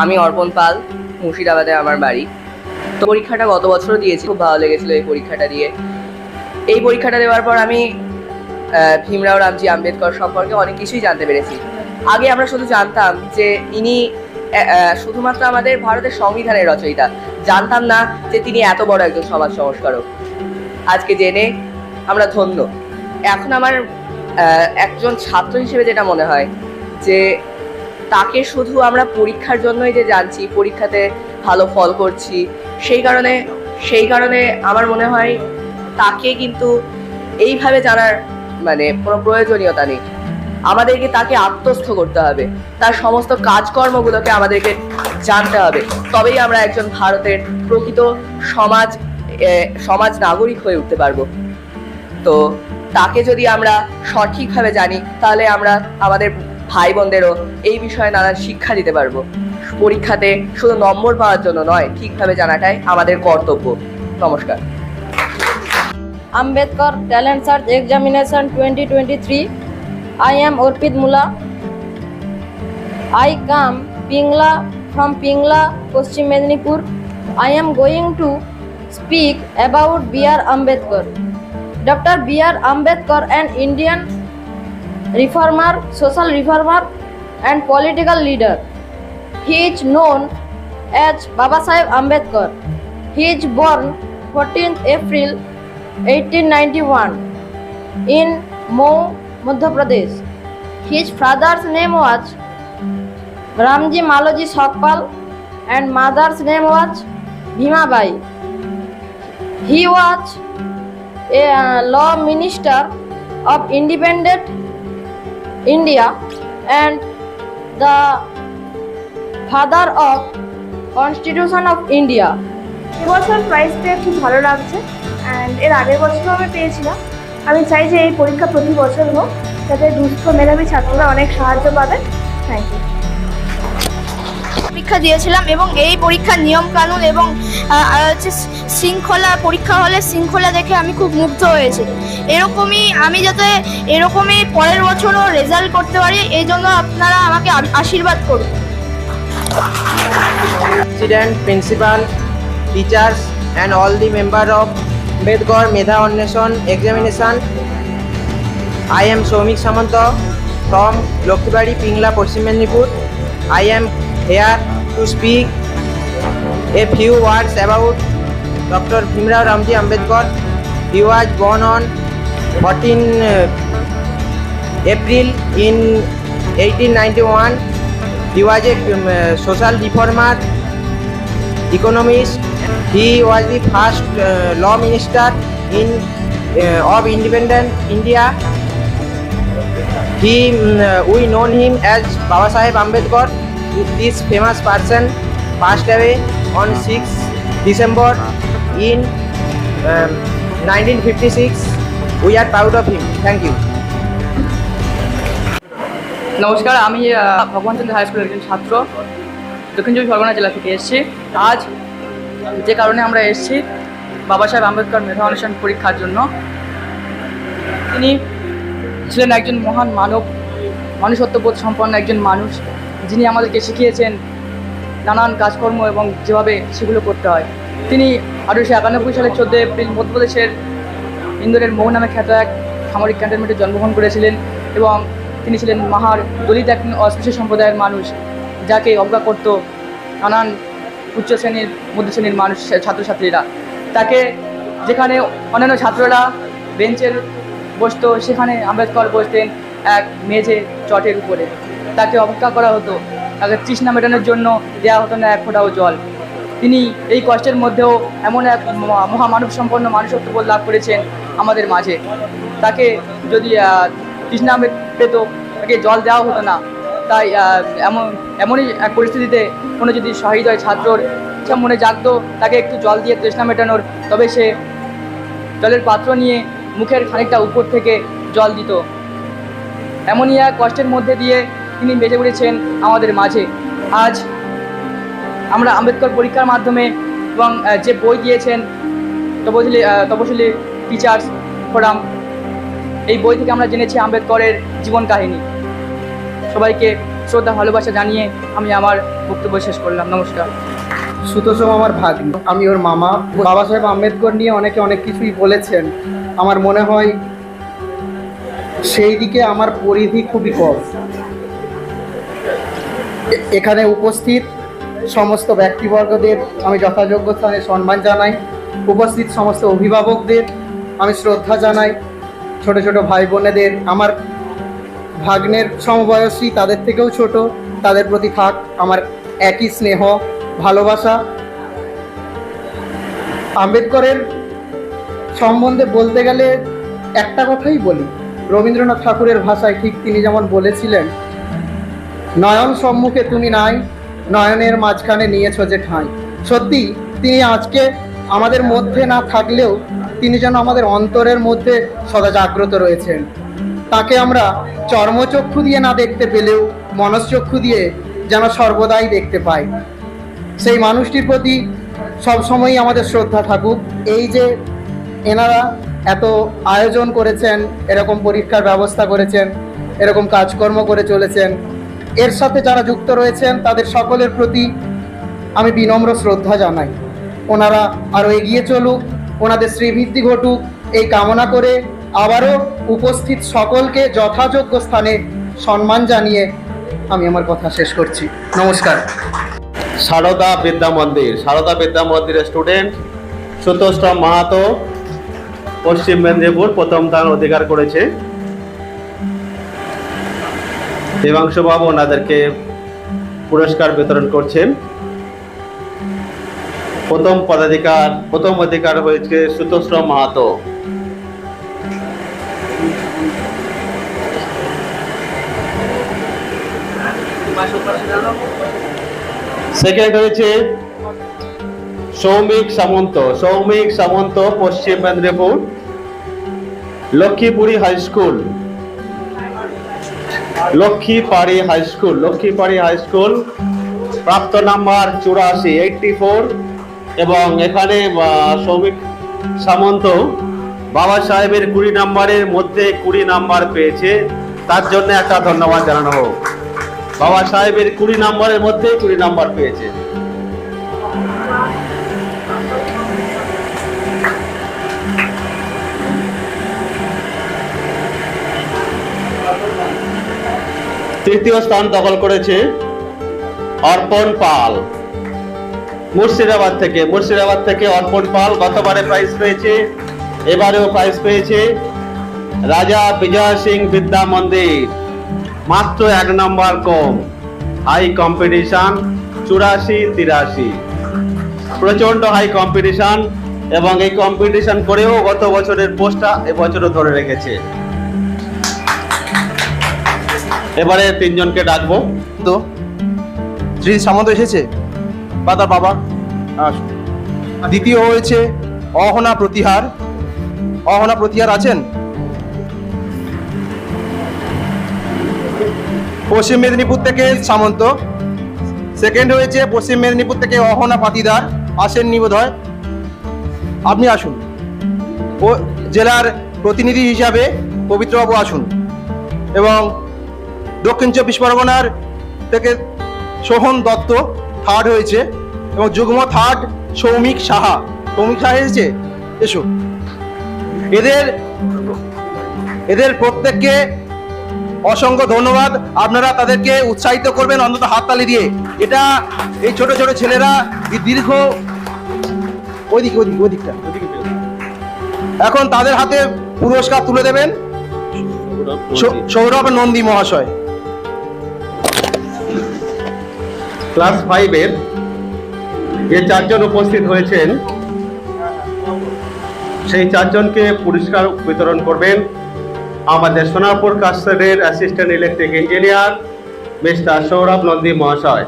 আমি অর্পণ পাল, মুর্শিদাবাদে আমার বাড়ি। তো পরীক্ষাটা গত বছরও দিয়েছি, খুব ভালো লেগেছিল এই পরীক্ষাটা দিয়ে। এই পরীক্ষাটা দেওয়ার পর আমি ভীমরাও রামজি আম্বেদকর সম্পর্কে অনেক কিছুই জানতে পেরেছি। আগে আমরা শুধু জানতাম যে ইনি শুধুমাত্র আমাদের ভারতের সংবিধানের রচয়িতা, জানতাম না যে তিনি এত বড় একজন সমাজ সংস্কারক। আজকে জেনে আমরা ধন্য। এখন আমার একজন ছাত্র হিসেবে যেটা মনে হয় যে তাকে শুধু আমরা পরীক্ষার জন্যই যে জানছি, পরীক্ষাতে ভালো ফল করছি, সেই কারণে আমার মনে হয় তাকে কিন্তু এইভাবে জানার কোনো প্রয়োজনীয়তা নেই। আমাদেরকে তাকে আত্মস্থ করতে হবে, তার সমস্ত কাজকর্মগুলোকে আমাদেরকে জানতে হবে, তবেই আমরা একজন ভারতের প্রকৃত সমাজ নাগরিক হয়ে উঠতে পারবো। তো তাকে যদি আমরা সঠিকভাবে জানি, তাহলে আমরা আমাদের ভাই বোনদেরও এই বিষয়ে নানান শিক্ষা দিতে পারবো। পরীক্ষাতে শুধু নম্বর পাওয়ার জন্য নয়, ঠিকভাবে জানাটাই আমাদের কর্তব্য। নমস্কার। Ambedkar Talent Search Examination 2023. I am Orpit Mula. I come from Pingla, Paschim Medinipur. I am going to speak about B.R. Ambedkar. Dr. B.R. Ambedkar, an Indian reformer, social reformer and political leader. He is known as Baba Saheb Ambedkar. He is born 14th April 1891 in Mou, Madhya Pradesh. His father's name was Ramji Maloji Sakpal and mother's name was Bhima Bai. He was a law minister of independent India and the father of Constitution of India. এবছর prize পেয়ে খুব ভালো লাগছে, and এর আগের বছরও আমি পেয়েছিলাম। আমি চাই যে এই পরীক্ষা প্রতি বছর হোক, যাতে দুস্থ মেধাবী ছাত্ররা অনেক সাহায্য পাবে। Thank you. পরীক্ষা দিয়েছিলাম এবং এই পরীক্ষার নিয়ম কানুন এবং শৃঙ্খলা, পরীক্ষা হলে শৃঙ্খলা দেখে আমি খুব মুগ্ধ হয়েছি। আমি যাতে এরকমই পরের বছরও রেজাল্ট করতে পারি, এই জন্য আপনারা আমাকে আশীর্বাদ করুন। Student, principal, teachers and all the member of Ambedkar Medha Anneshon Examination. I am Soumik Samanta from Lokhibari, Pingla, Paschim Medinipur. I am here to speak a few words about Dr. Bhimrao Ramji Ambedkar. He was born on 14 April in 1891. He was a social reformer, economist. He was the first law minister of independent India. We know him as Baba Saheb Ambedkar. This famous person passed away on 6 December in 1956. We are proud of him. Thank you. নমস্কার, আমি ভগবানচন্দ্র high স্কুলের একজন ছাত্র, দক্ষিণ চব্বিশ পরগনা জেলা থেকে এসেছি। আজ যে কারণে আমরা এসেছি বাবা সাহেব আম্বেদকর মেধা অন্বেষণ পরীক্ষার জন্য। তিনি ছিলেন একজন মহান মনুষ্যত্ববোধ সম্পন্ন একজন মানুষ, যিনি আমাদেরকে শিখিয়েছেন নানান কাজকর্ম এবং যেভাবে সেগুলো করতে হয়। তিনি 1891 সালের 14 এপ্রিল মধ্যপ্রদেশের ইন্দোরের মৌ নামে খ্যাত এক সামরিক ক্যান্টনমেন্টে জন্মগ্রহণ করেছিলেন এবং তিনি ছিলেন মাহার দলিত এক অস্পৃশ্য সম্প্রদায়ের মানুষ, যাকে অবজ্ঞা করত নানান উচ্চ শ্রেণীর মধ্য শ্রেণীর মানুষ, ছাত্রছাত্রীরা। তাকে যেখানে অন্যান্য ছাত্ররা বেঞ্চের বসত, সেখানে আম্বেদকর বসতেন এক মেঝে চটের উপরে। তাকে অবজ্ঞা করা হতো, তাকে তৃষ্ণা মেটানোর জন্য দেওয়া হতো না এক ফোঁটাও জল। তিনি এই কষ্টের মধ্যেও এমন এক মহামানব সম্পন্ন মানুষত্ববোধ লাভ করেছেন আমাদের মাঝে। তাকে যদি তৃষ্ণা পেত, তাকে জল দেওয়া হতো না। তাই এমনই এক পরিস্থিতিতে কোনো যদি সহৃদয় ছাত্রর ইচ্ছা মনে জাগতো তাকে একটু জল দিয়ে তৃষ্ণা মেটানোর, তবে সে জলের পাত্র নিয়ে মুখের খানিকটা উপর থেকে জল দিত। এমনই এক কষ্টের মধ্যে দিয়ে তিনি বেঁচে উঠেছেন আমাদের মাঝে। আজ আমরা আম্বেদকর পরীক্ষার মাধ্যমে এবং যে বই দিয়েছেন তপশিলি টিচার্স ফোরাম, এই বই থেকে আমরা জেনেছি আম্বেদকরের জীবন কাহিনী। সবাইকে শ্রদ্ধা ভালোবাসা জানিয়ে আমি আমার বক্তব্য শেষ করলাম। নমস্কার। সুতোষম আমার ভাগ্নি, আমি ওর মামা। বাবা সাহেব আম্বেদকর নিয়ে অনেকে অনেক কিছুই বলেছেন, আমার মনে হয় সেই দিকে আমার পরিধি খুবই কম। এখানে উপস্থিত সমস্ত ব্যক্তিবর্গদের আমি যথাযোগ্য স্থানে সম্মান জানাই। উপস্থিত সমস্ত অভিভাবকদের আমি শ্রদ্ধা জানাই। ছোট ছোট ভাই বোনেদের, আমার ভাগ্নের সমবয়সী, তাদের থেকেও ছোট, তাদের প্রতি থাক আমার একই স্নেহ ভালোবাসা। আম্বেদকরের সম্বন্ধে বলতে গেলে একটা কথাই বলি, রবীন্দ্রনাথ ঠাকুরের ভাষায় ঠিক তিনি যেমন বলেছিলেন, নয়ন সম্মুখে তুমি নাই, নয়নের মাঝখানে নিয়েছো যে ঠাঁই। সত্যি তিনি আজকে আমাদের মধ্যে না থাকলেও তিনি যেন আমাদের অন্তরের মধ্যে সদা জাগ্রত রয়েছেন। তাকে আমরা চর্মচক্ষু দিয়ে না দেখতে পেলেও মনশ্চক্ষু দিয়ে যেন সর্বদাই দেখতে পাই। সেই মানুষটির প্রতি সবসময়ই আমাদের শ্রদ্ধা থাকুক। এই যে এনারা এত আয়োজন করেছেন, এরকম পরীক্ষার ব্যবস্থা করেছেন, এরকম কাজকর্ম করে চলেছেন, এর সাথে যারা যুক্ত রয়েছেন তাদের সকলের প্রতি আমি বিনম্র শ্রদ্ধা জানাই। ওনারা আরও এগিয়ে চলুক, ওনাদের শ্রীবৃদ্ধি ঘটুক এই কামনা করে আবারও উপস্থিত সকলকে যথাযোগ্য স্থানে সম্মান জানিয়ে আমি আমার কথা শেষ করছি। নমস্কার। সারদা বিদ্যা মন্দিরের স্টুডেন্ট সুতোষম মাহাতো পশ্চিম মেদিনীপুর প্রথম স্থান অধিকার করেছে। দেবাংশু বাবু ওনাদেরকে পুরস্কার বিতরণ করছেন। প্রথম অধিকার হয়েছে সুতোষম মাহাতো। সেকেন্ড হয়েছে সৌমিক সামন্ত পশ্চিম মেদিনীপুর লক্ষ্মীপাড়ি হাই স্কুল প্রাপ্ত নাম্বার 84 এবং এখানে সৌমিক সামন্ত বাবা সাহেবের 20 নাম্বারের মধ্যে 20 নাম্বার পেয়েছে, তার জন্য একটা ধন্যবাদ জানানো হোক। বাবা সাহেবের 20 নাম্বারের মধ্যে 20 নাম্বার পেয়েছে। তৃতীয় স্থান দখল করেছে অর্পণ পাল মুর্শিদাবাদ থেকে অর্পণ পাল গতবারে প্রাইজ পেয়েছে, এবারেও প্রাইজ পেয়েছে। রাজা বিজয় সিং বিদ্যা মন্দির মাত্র 1 নম্বর কম। হাই কম্পিটিশন 84-83, প্রচন্ড হাই কম্পিটিশন, এবং এই কম্পিটিশন করেও গত বছরের পোস্টটা এবছরও ধরে রেখেছে। এবারে 3 জনকে ডাকবো। তো শ্রী সামন্ত এসেছে বা তার বাবা। দ্বিতীয় হয়েছে অহনা প্রতিহার আছেন? পশ্চিম মেদিনীপুর থেকে সামন্ত। সেকেন্ড হয়েছে পশ্চিম মেদিনীপুর থেকে অহনা পাতিদার, আসেননি বোধহয়, আপনি আসুন। ও জেলার প্রতিনিধি হিসাবে পবিত্রবাবু আসুন। এবং দক্ষিণ 24 পরগনার থেকে সোহন দত্ত থার্ড হয়েছে, এবং যুগ্ম থার্ড সৌমিক সাহা এসেছে, এসো। এদের প্রত্যেককে অসংখ্য ধন্যবাদ। আপনারা তাদেরকে উৎসাহিত করবেন অন্তত হাততালি দিয়ে। এটা এই ছোট ছোট ছেলেরা দীর্ঘ ওদিকটা এখন তাদের হাতে পুরস্কার তুলে দেবেন সৌরভ নন্দী মহাশয়। ক্লাস 5-এর যে 4 জন উপস্থিত হয়েছেন সেই 4 জনকে পুরস্কার বিতরণ করবেন আমাদের সোনারপুর কাস্টের assistant electric engineer mister Sourav Nandi মহাশয়।